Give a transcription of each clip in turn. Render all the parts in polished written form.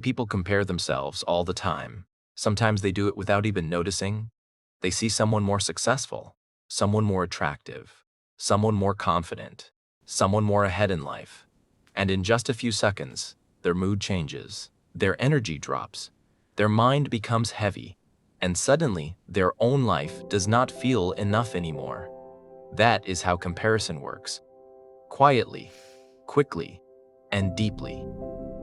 People compare themselves all the time. Sometimes they do it without even noticing. They see someone more successful, someone more attractive, someone more confident, someone more ahead in life. And in just a few seconds, their mood changes, their energy drops, their mind becomes heavy, and suddenly their own life does not feel enough anymore. That is how comparison works. Quietly, quickly, and deeply.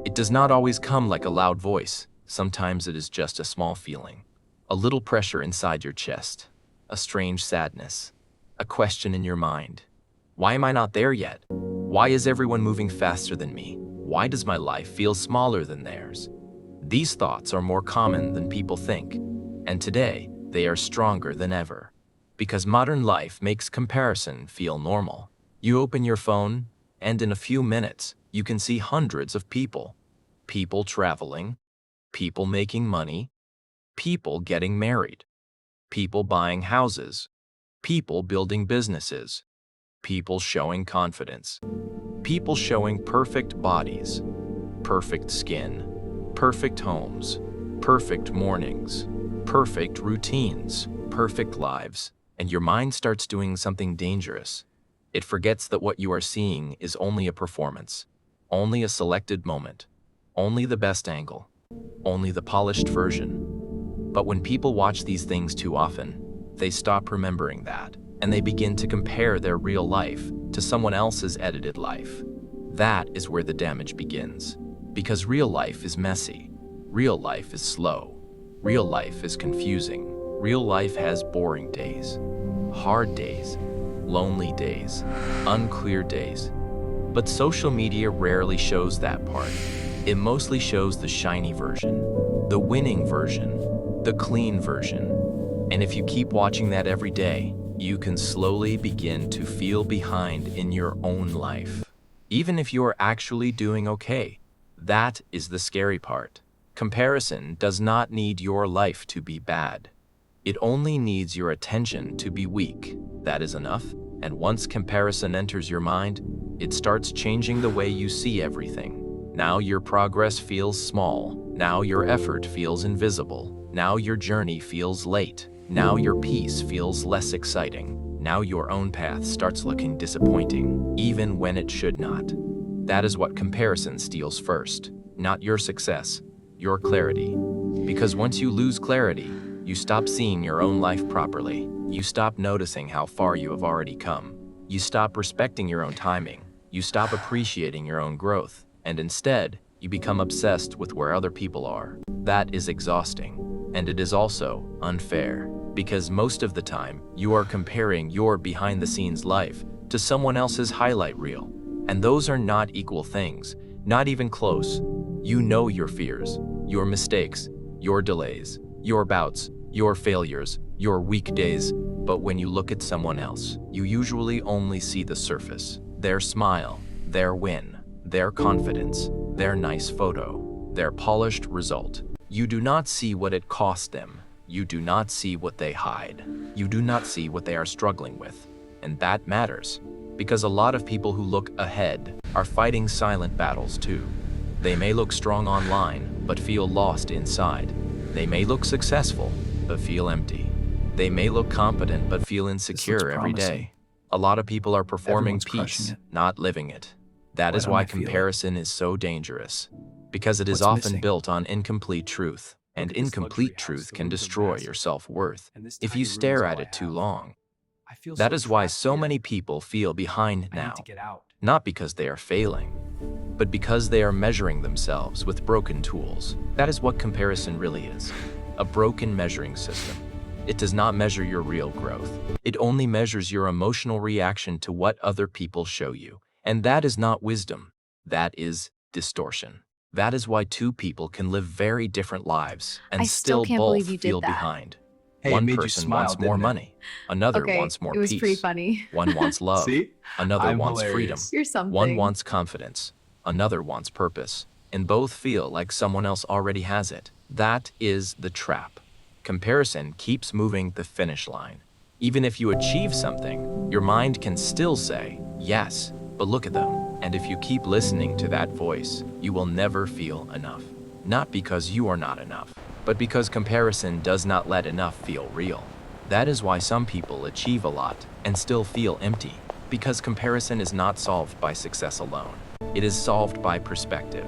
It does not always come like a loud voice. Sometimes it is just a small feeling. A little pressure inside your chest. A strange sadness. A question in your mind. Why am I not there yet? Why is everyone moving faster than me? Why does my life feel smaller than theirs? These thoughts are more common than people think. And today, they are stronger than ever. Because modern life makes comparison feel normal. You open your phone, and in a few minutes, you can see hundreds of people. People traveling, people making money, people getting married, people buying houses, people building businesses, people showing confidence, people showing perfect bodies, perfect skin, perfect homes, perfect mornings, perfect routines, perfect lives, and your mind starts doing something dangerous. It forgets that what you are seeing is only a performance, only a selected moment, only the best angle, only the polished version. But when people watch these things too often, they stop remembering that, and they begin to compare their real life to someone else's edited life. That is where the damage begins. Because real life is messy, real life is slow, real life is confusing, real life has boring days, hard days, lonely days, unclear days. But social media rarely shows that part. It mostly shows the shiny version, the winning version, the clean version. And if you keep watching that every day, you can slowly begin to feel behind in your own life. Even if you are actually doing okay, that is the scary part. Comparison does not need your life to be bad. It only needs your attention to be weak. That is enough. And once comparison enters your mind, it starts changing the way you see everything. Now your progress feels small. Now your effort feels invisible. Now your journey feels late. Now your peace feels less exciting. Now your own path starts looking disappointing, even when it should not. That is what comparison steals first. Not your success, your clarity. Because once you lose clarity, you stop seeing your own life properly. You stop noticing how far you have already come. You stop respecting your own timing. You stop appreciating your own growth. And instead, you become obsessed with where other people are. That is exhausting. And it is also unfair. Because most of the time, you are comparing your behind-the-scenes life to someone else's highlight reel. And those are not equal things, not even close. You know your fears, your mistakes, your delays, your bouts, your failures, your weak days. But when you look at someone else, you usually only see the surface, their smile, their win, their confidence, their nice photo, their polished result. You do not see what it cost them. You do not see what they hide. You do not see what they are struggling with. And that matters, because a lot of people who look ahead are fighting silent battles too. They may look strong online, but feel lost inside. They may look successful, but feel empty. They may look competent, but feel insecure every day. A lot of people are performing peace, not living it. That is why comparison is so dangerous, because it is often built on incomplete truth. And incomplete truth can destroy your self-worth if you stare at it too long. That is why so many people feel behind now, not because they are failing, but because they are measuring themselves with broken tools. That is what comparison really is, a broken measuring system. It does not measure your real growth. It only measures your emotional reaction to what other people show you. And that is not wisdom, that is distortion. That is why two people can live very different lives and still can't both believe you feel did that. behind. Hey, One it made you person smile, wants more didn't it? money, another Okay, wants more it was pretty peace. funny. One wants love, See? another I'm wants freedom. hilarious. You're One something. wants confidence, another wants purpose, and both feel like someone else already has it. That is the trap. Comparison keeps moving the finish line. Even if you achieve something, your mind can still say, yes, but look at them. And if you keep listening to that voice, you will never feel enough. not because you are not enough, but because comparison does not let enough feel real. That is why some people achieve a lot and still feel empty, because comparison is not solved by success alone. It is solved by perspective.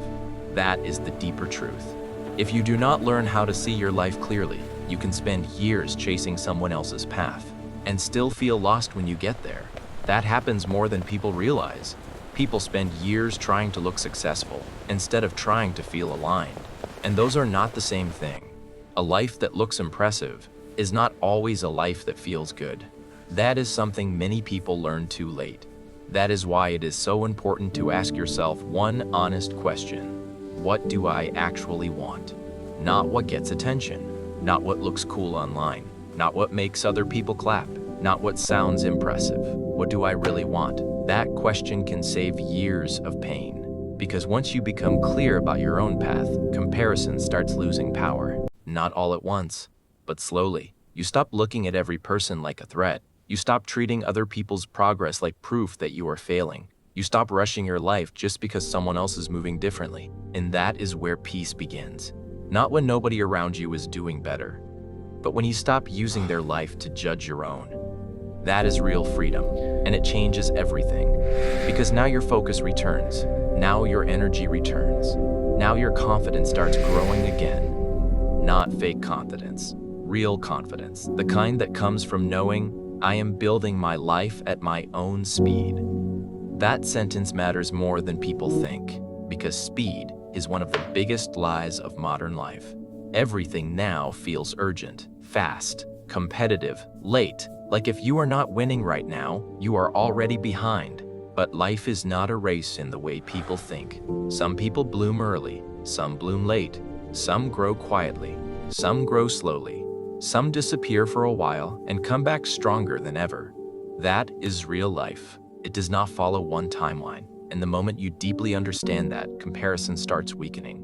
That is the deeper truth. If you do not learn how to see your life clearly, you can spend years chasing someone else's path and still feel lost when you get there. That happens more than people realize. People spend years trying to look successful instead of trying to feel aligned. And those are not the same thing. A life that looks impressive is not always a life that feels good. That is something many people learn too late. That is why it is so important to ask yourself one honest question. What do I actually want? Not what gets attention, not what looks cool online, not what makes other people clap, not what sounds impressive. What do I really want? That question can save years of pain. Because once you become clear about your own path, comparison starts losing power. Not all at once, but slowly. You stop looking at every person like a threat. You stop treating other people's progress like proof that you are failing. You stop rushing your life just because someone else is moving differently. And that is where peace begins. Not when nobody around you is doing better, but when you stop using their life to judge your own. That is real freedom, and it changes everything. Because now your focus returns. Now your energy returns. Now your confidence starts growing again. Not fake confidence, real confidence. The kind that comes from knowing I am building my life at my own speed. That sentence matters more than people think, because speed is one of the biggest lies of modern life. Everything now feels urgent, fast, competitive, late. Like if you are not winning right now, you are already behind. But life is not a race in the way people think. Some people bloom early, some bloom late. Some grow quietly, some grow slowly. Some disappear for a while and come back stronger than ever. That is real life. It does not follow one timeline. And the moment you deeply understand that, comparison starts weakening.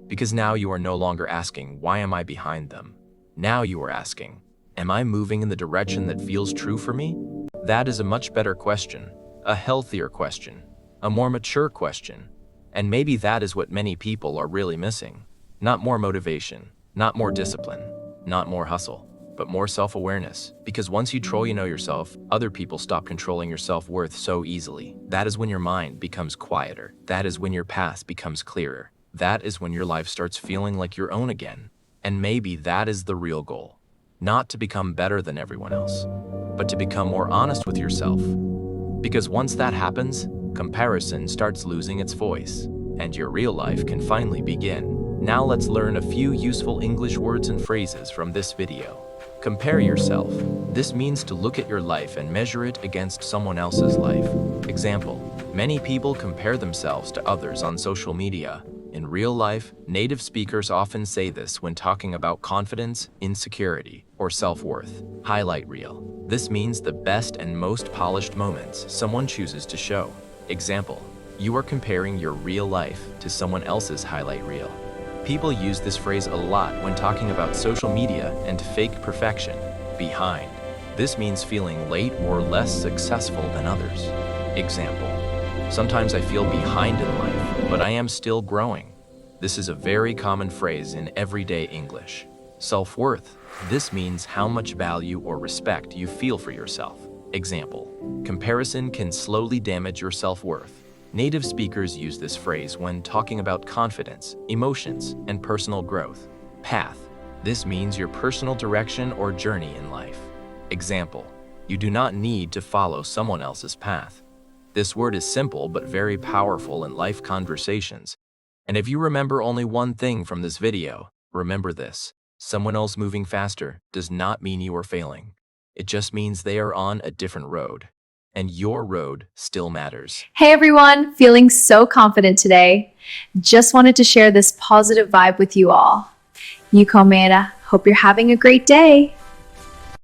Because now you are no longer asking, why am I behind them? Now you are asking, am I moving in the direction that feels true for me? That is a much better question, a healthier question, a more mature question. And maybe that is what many people are really missing. Not more motivation, not more discipline, not more hustle, but more self-awareness. Because once you truly know yourself, other people stop controlling your self-worth so easily. That is when your mind becomes quieter. That is when your path becomes clearer. That is when your life starts feeling like your own again. And maybe that is the real goal. Not to become better than everyone else, but to become more honest with yourself. Because once that happens, comparison starts losing its voice, and your real life can finally begin. Now let's learn a few useful English words and phrases from this video. Compare yourself. This means to look at your life and measure it against someone else's life. Example, many people compare themselves to others on social media. In real life, native speakers often say this when talking about confidence, insecurity, or self-worth. Highlight reel. This means the best and most polished moments someone chooses to show. Example, you are comparing your real life to someone else's highlight reel. People use this phrase a lot when talking about social media and fake perfection. Behind. This means feeling late or less successful than others. Example, sometimes I feel behind in life, but I am still growing. This is a very common phrase in everyday English. Self-worth. This means how much value or respect you feel for yourself. Example, comparison can slowly damage your self-worth. Native speakers use this phrase when talking about confidence, emotions, and personal growth. Path. This means your personal direction or journey in life. Example, you do not need to follow someone else's path. This word is simple but very powerful in life conversations. And if you remember only one thing from this video, remember this. Someone else moving faster does not mean you are failing. It just means they are on a different road. And your road still matters. Hey everyone, feeling so confident today. Just wanted to share this positive vibe with you all. Yuko Mera, hope you're having a great day.